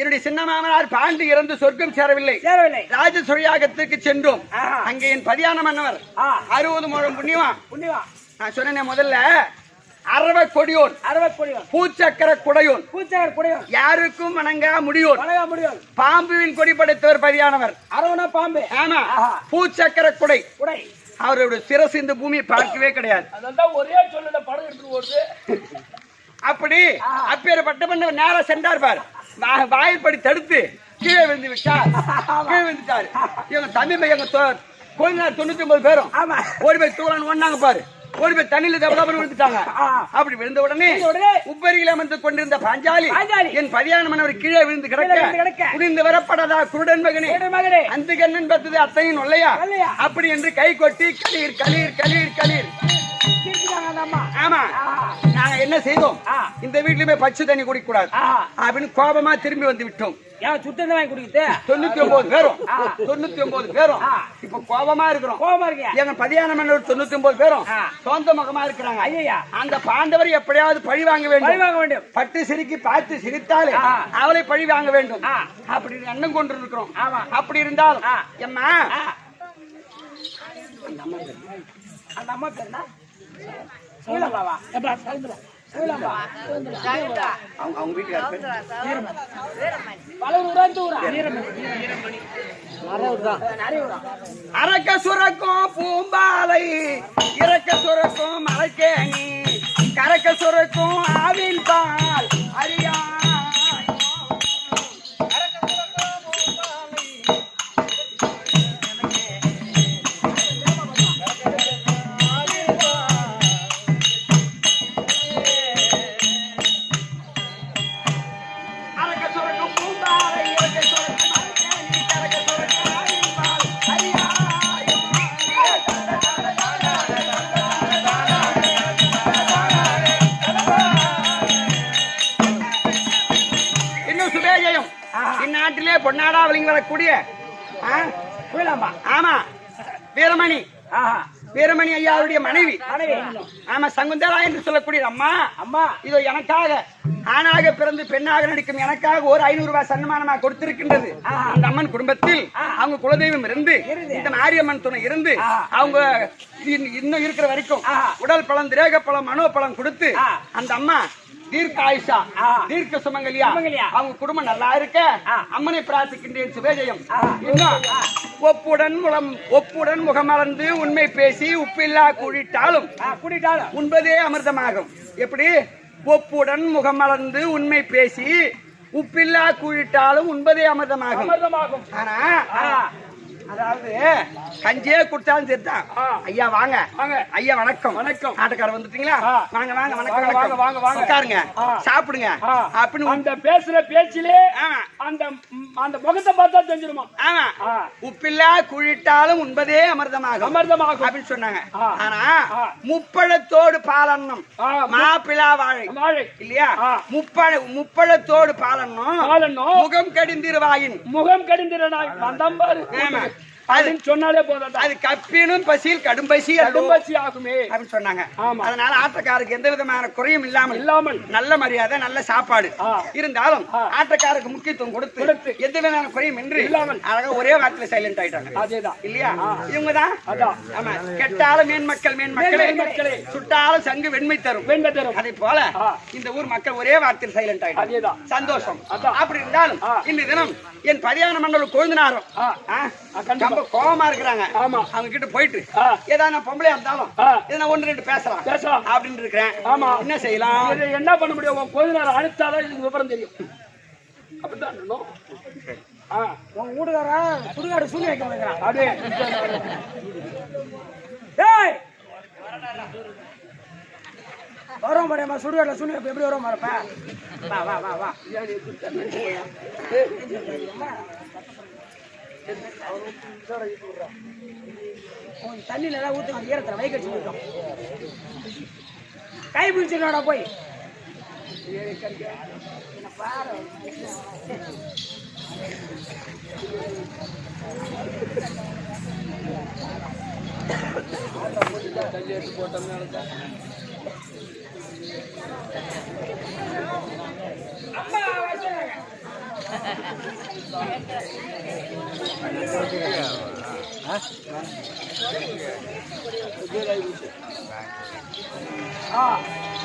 [SPEAKER 3] என்னுடைய சின்ன மாமனார் பாண்டி இறந்து சொர்க்கம் சேரவில்லை. ராஜ சுழியாகத்திற்கு சென்றோம். அங்கே என் பதியான மன்னவர் 60 முழம் புண்ணியமா நான் சொன்னேன். முதல்ல அரவ கொடியோன் பூச்சக்கர குடையோன் யாருக்கும் வணங்கா முடியோன் பாம்புவின் கொடி படைத்தவர் பதியானவர்
[SPEAKER 2] அரவணா பாம்பு.
[SPEAKER 3] ஆமா பூச்சக்கர குடை அவருடைய சிரசு இந்த பூமியை பார்க்கவே கிடையாது.
[SPEAKER 1] அதான் ஒரே சொல்லுல படம் எடுத்து ஓடுது.
[SPEAKER 3] அப்படி அப்பேற்பட்ட பண்ண நேரா சென்றார் பார். வாயில்படி தடுத்து கீழே விழுந்து விட்டார். கீழே விழுந்துட்டாரு. இவங்க தம்பி எங்க கொஞ்ச நேரம் 99 பேரும் ஓடி போய் தூளான்னு ஒண்ணாங்க பாரு. ஓடி போய் தண்ணியில தவறாமல் விழுந்துட்டாங்க. அப்படி விழுந்த உடனே உப்பரியில் அமர்ந்து கொண்டிருந்த பாஞ்சாலி என் பதியான மன்னவர் கீழே விழுந்து கிடக்க குடிந்து வரப்படாதா குருடன் மகனே அந்த கண்ணன் பத்தது அத்தையின் இல்லையா அப்படி என்று கை கொட்டி களீர் களீர் களீர் களீர். ஆமா நாங்க என்ன செய்தோம், இந்த வீட்லயுமே பச்சை தண்ணி குடிக்க கூடாது அப்படின்னு கோபமா திரும்பி வந்து விட்டோம். 99 பேரும் 99 பேரும் இப்ப கோபமா இருக்கிறோம். எங்க பதியான மன்னர் 99 பேரும் சொந்த முகமா இருக்கிறாங்க. அந்த பாண்டவர் எப்படியாவது பழி வாங்க வேண்டும். பட்டு சிரிக்கி பார்த்து சிரித்தாலே அவளை பழி வாங்க வேண்டும் அப்படி எண்ணம் கொண்டு இருக்கிறோம். அப்படி இருந்தாலும் எம்மா
[SPEAKER 2] அந்த அம்மா பேருனா
[SPEAKER 3] அவங்க வீட்டுக்கார அரக்க சுரக்கும் பூம்பாலை இறக்க சுரக்கும் மலைக்கேணி கரக்க சுரக்கும் ஆவில் பால் அரியா இந்நாட்டிலே பொன்னாடா விளங்கி வரக்கூடிய ஆமா வீரமணி வீரமணி ஐயாவுடைய மனைவி ஆமா சங்குந்தலா என்று சொல்லக்கூடிய அம்மா இதோ எனக்காக ஆணாக பிறந்து பெண்ணாக நடிக்கும் எனக்காக ஒரு 500 ரூபாய் சன்மானமாக கொடுத்திருக்கின்றது. அந்த அம்மன் குடும்பத்தில் அவங்க குலதெய்வம் இருந்து இந்த மாரியம்மன் துணை இருந்து அவங்க இன்னும் இருக்கிற வரைக்கும் உடல் பலம் திரேக பலம் மனோ பலம் கொடுத்து அந்த அம்மா தீர்க்க ஆயுஷா தீர்க்க சுமங்கலியா அவங்க குடும்பம் நல்லா இருக்க அம்மனை பிரார்த்திக்கின்றேன். சுபேஜயம். ஒப்புடன் முகமலர்ந்து உண்மை பேசி உப்பில்லா கூடிட்டாலும் உண்பதே அமிர்தமாகும். எப்படி ஒப்புடன் முகமலர்ந்து உண்மை பேசி உப்பில்லா கூடிட்டாலும் உண்பதே அமிர்தமாகும். ஆனா அதாவது கஞ்சியே குடுத்தாலும் சரிதான். ஐயா வாங்க ஐயா வணக்கம் ஆட்டக்காரர் வந்துட்டீங்களா வாங்க வாங்க வணக்கம் வாங்க வாங்க வாங்க உட்காருங்க சாப்பிடுங்க அப்படின்னு
[SPEAKER 1] அந்த பேசுற பேச்சிலே அந்த அந்த முகத்தை பார்த்தா தெரிஞ்சிருமா.
[SPEAKER 3] ஆமா உப்பில்லா குழிட்டாலும் உண்பதே அமிர்தமாகும் அப்படின்னு சொன்னாங்க. ஆனா முப்பழத்தோடு பாலன்னம் மாப்பிளா வாழை இல்லையா முப்பழத்தோடு பாலன்னம் முகம் கடிந்திருவாயின்
[SPEAKER 1] வந்தம் பாரு சொன்னாலே போதும்.
[SPEAKER 3] அது கப்பினும் பசியில் கடும் பசி
[SPEAKER 1] ஆகுமே
[SPEAKER 3] அப்படின்னு சொன்னாங்க. அதனால ஆட்டக்காருக்கு எந்த விதமான குறையும் இல்லாமல் நல்ல மரியாதை நல்ல சாப்பாடு இருந்தாலும் ஆட்டக்காருக்கு முக்கியத்துவம் கொடுத்து எந்த விதமான குறையும் இன்றி அழகா ஒரே வார்த்தையில சைலண்ட் ஆயிட்டாங்க.
[SPEAKER 1] அதேதான் இல்லையா
[SPEAKER 3] இவங்கதான். ஆமா கெட்டாலும் மேன்மக்களே சுட்டாலும் சங்கு வெண்மை தரும். அதே போல இந்த ஊர் மக்கள் ஒரே வார்த்தையில் சைலண்ட் ஆயிட்டாங்க. சந்தோஷம். அப்படி இருந்தாலும் இந்த தினம் என் பதியான மண்டலம் கொழுந்தினாரும் ரொம்ப கோபமா இருக்கிறாங்க. அவங்க கிட்ட போயிட்டு ஏதாவது பொம்பளையா இருந்தாலும் ஏதாவது 1-2 பேசலாம் அப்படின்னு இருக்கிறேன்.
[SPEAKER 1] ஆமா
[SPEAKER 3] என்ன செய்யலாம்
[SPEAKER 1] என்ன பண்ண முடியும்? கொஞ்ச நேரம் அனுப்பிச்சாதான் இதுக்கு விவரம் தெரியும். அப்படிதான்
[SPEAKER 2] உங்க வீட்டுக்காரா சுடுகாடு சூழ்நிலை வைக்கிறான்.
[SPEAKER 1] அப்படியே
[SPEAKER 2] வரோம் பாருமா சுடுகாடுல சூழ்நிலை எப்படி வரோம் பாருப்ப. வா வா வா வா தண்ணியில எல்லாம் ஊத்து ஈரத்துல வை கட்சி போயிட்டோம். கை பிடிச்சிடா போய்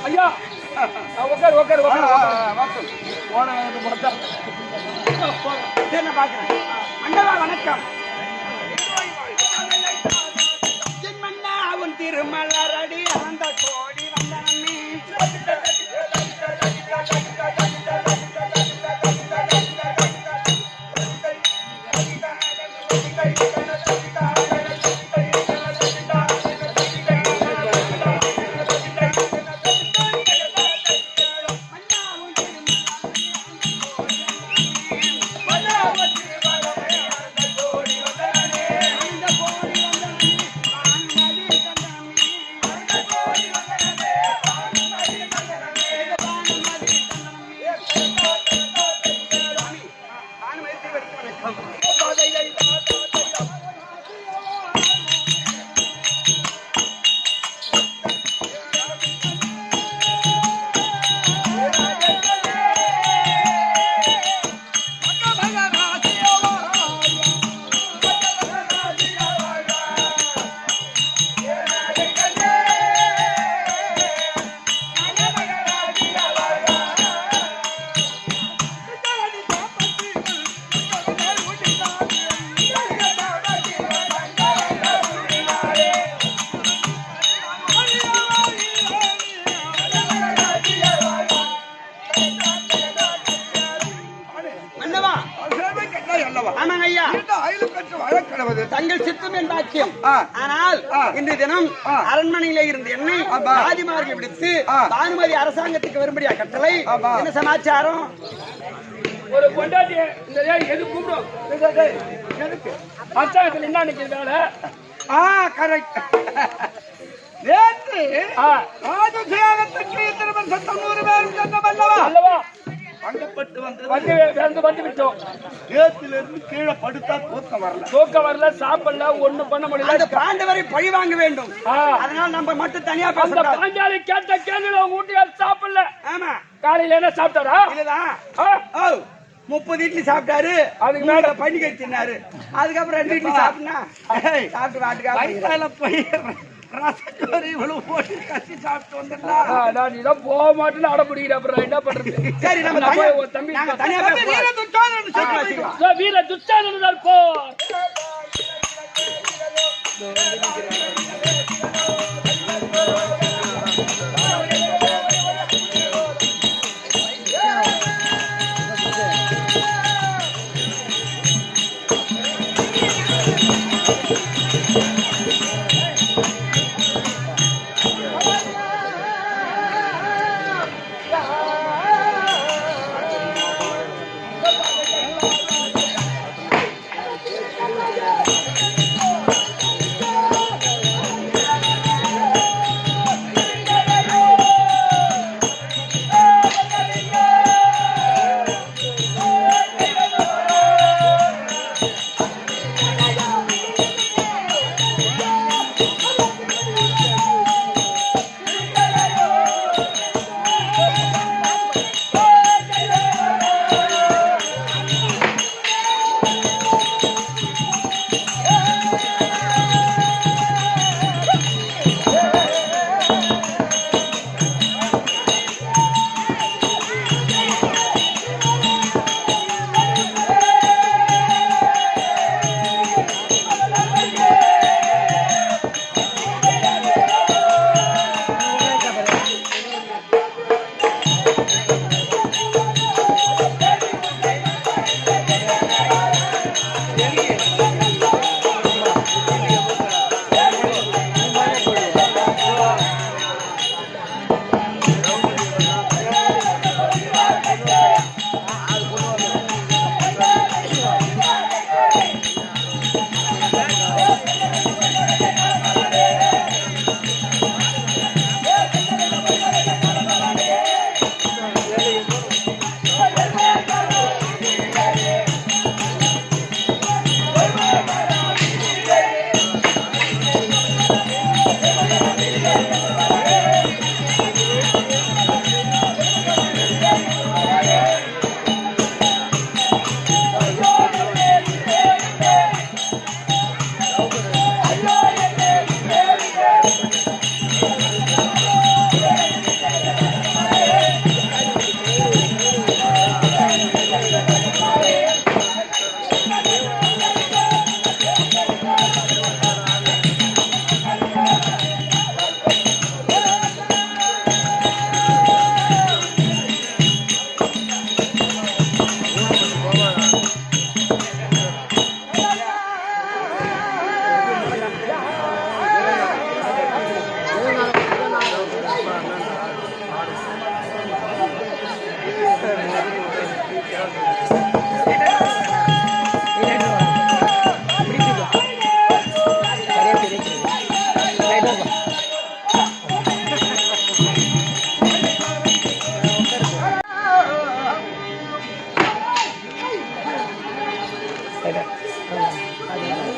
[SPEAKER 1] ஐயா உட்கார் உட்கார்
[SPEAKER 3] மண்டபா வணக்கம். அவன் திருமலரடி அந்த கோடி வந்தனமே தங்கள் சித்தம் என் பாக்கியம். ஆனால் இன்று தினம் அரண்மனையில இருந்து என்னை ஆதிமார்கள் விடுத்து பானுமதி அரசாங்கத்துக்கு வரும்படியா கட்டளை. என்ன சமாச்சாரம்?
[SPEAKER 1] ஒரு பொண்டாட்டி இந்த எது கூப்பிடும் அரசாங்கத்தில் என்ன நினைக்கிற வேலை?
[SPEAKER 3] கரெக்ட். நேற்று ராஜசேகத்துக்கு திருமண சட்டம் 100 பேரும் சொந்தம் அல்லவா? பங்கப்பட்டு வந்து விட்டோம். ஏத்திலிருந்து கீழே படுத்தா தூக்கம் வரல, சாப்பிடல, ஒண்ணும் பண்ண முடியல. அந்த பாண்டவரை பழி வாங்க வேண்டும். அதனால நம்ம மட்டும் தனியா பேசலாம். பாஞ்சாலி கேட்ட கேள்வி அவங்க வீட்டுக்கார சாப்பிடல. ஆமா, காலையில என்ன சாப்பிட்டாரா? இல்லதான் 30 இட்லி சாப்பிட்டாரு. அதுக்கு மேல பண்டிகை தின்னாரு. அதுக்கப்புறம் 2 இட்லி சாப்பிட்டா சாப்பிட்டு வாட்டுக்கால போய் இவ்வளவு போட்டு கட்டி சாப்பிட்டு வந்துடலாம்.
[SPEAKER 1] நீதான் போக மாட்டேன்னு அட பிடிக்கிற. அப்புறம் என்ன பண்றது? சரி, நம்ம தம்பி வீர துச்சாதன போ.
[SPEAKER 3] கேட்டேன்